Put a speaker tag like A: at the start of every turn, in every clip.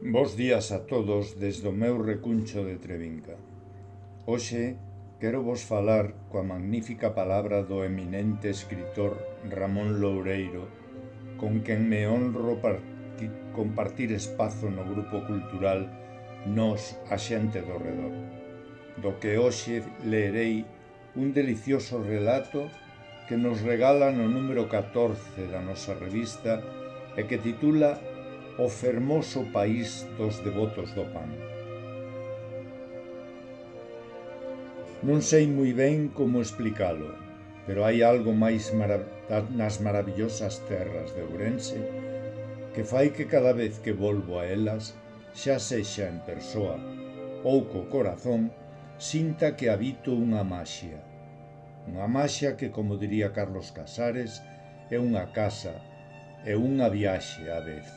A: Bos días a todos desde o meu recuncho de Trevinca. Hoxe quero vos falar coa magnífica palabra do eminente escritor Ramón Loureiro, con quen me honro compartir espazo no grupo cultural Nós, a xente do redor, do que hoxe leerei un delicioso relato que nos regala no número 14 da nosa revista e que titula O fermoso país dos devotos do pan. Non sei moi ben como explicalo, pero hai algo máis nas maravillosas terras de Ourense que fai que cada vez que volvo a elas, xa sexa en persoa ou co corazón, sinta que habito unha maxia. Unha maxia que, como diría Carlos Casares, é unha casa e unha viaxe á vez.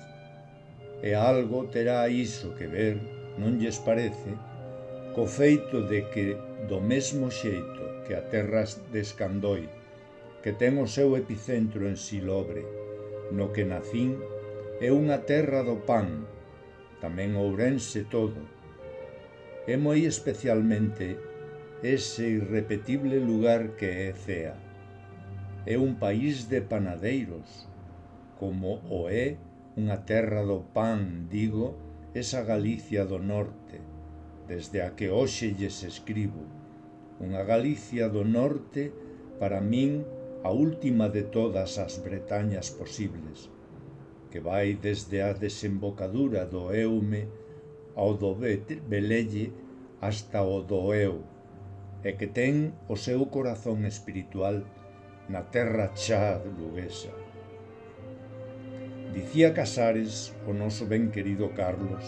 A: E algo terá iso que ver, non lles parece, co feito de que, do mesmo xeito que a terra de Escandoi, que ten o seu epicentro en Silobre, no que nacín, é unha terra do pan, tamén Ourense todo. É moi especialmente ese irrepetible lugar que é Cea. É un país de panadeiros, como o é unha terra do pan, digo, esa Galicia do norte, desde a que hoxe lles escribo. Unha Galicia do norte, para min, a última de todas as Bretañas posibles, que vai desde a desembocadura do Eume ao do Velelle hasta o do Eu, e que ten o seu corazón espiritual na terra xa luguesa. Dicía Casares, o noso ben querido Carlos,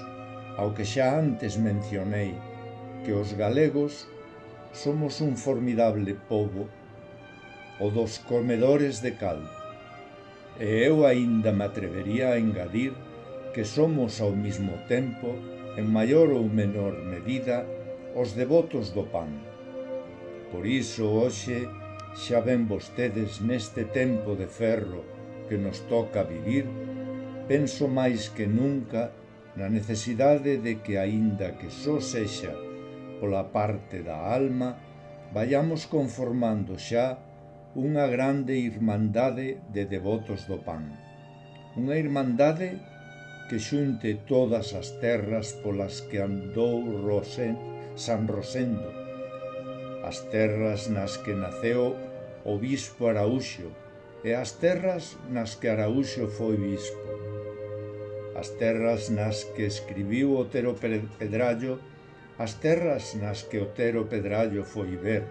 A: ao que xa antes mencionei, que os galegos somos un formidable pobo, o dos comedores de cal. E eu aínda me atrevería a engadir que somos ao mesmo tempo, en maior ou menor medida, os devotos do pan. Por iso hoxe xa ven vostedes neste tempo de ferro que nos toca vivir, penso máis que nunca na necesidade de que, aínda que só sexa pola parte da alma, vayamos conformando xa unha grande irmandade de devotos do pan. Unha irmandade que xunte todas as terras polas que andou San Rosendo, as terras nas que naceu o bispo Araúxo e as terras nas que Araúxo foi bispo, as terras nas que escribiu Otero Pedrallo, as terras nas que Otero Pedrallo foi ver,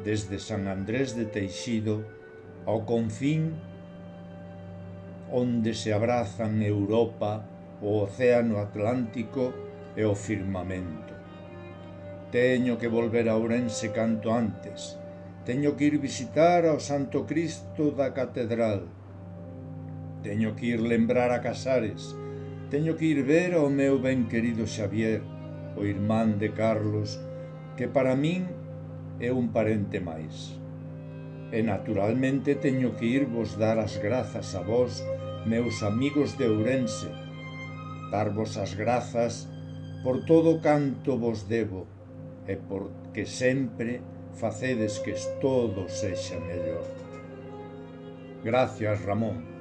A: desde San Andrés de Teixido ao confín onde se abrazan Europa, o Océano Atlántico e o firmamento. Teño que volver a Ourense canto antes. Teño que ir visitar ao Santo Cristo da Catedral. Teño que ir lembrar a Casares. Teño que ir ver ao meu ben querido Xavier, o irmán de Carlos, que para min é un parente máis. E naturalmente teño que irvos dar as grazas a vos, meus amigos de Ourense, darvos as grazas por todo canto vos debo e porque sempre facedes que todo sexa mellor. Gracias, Ramón.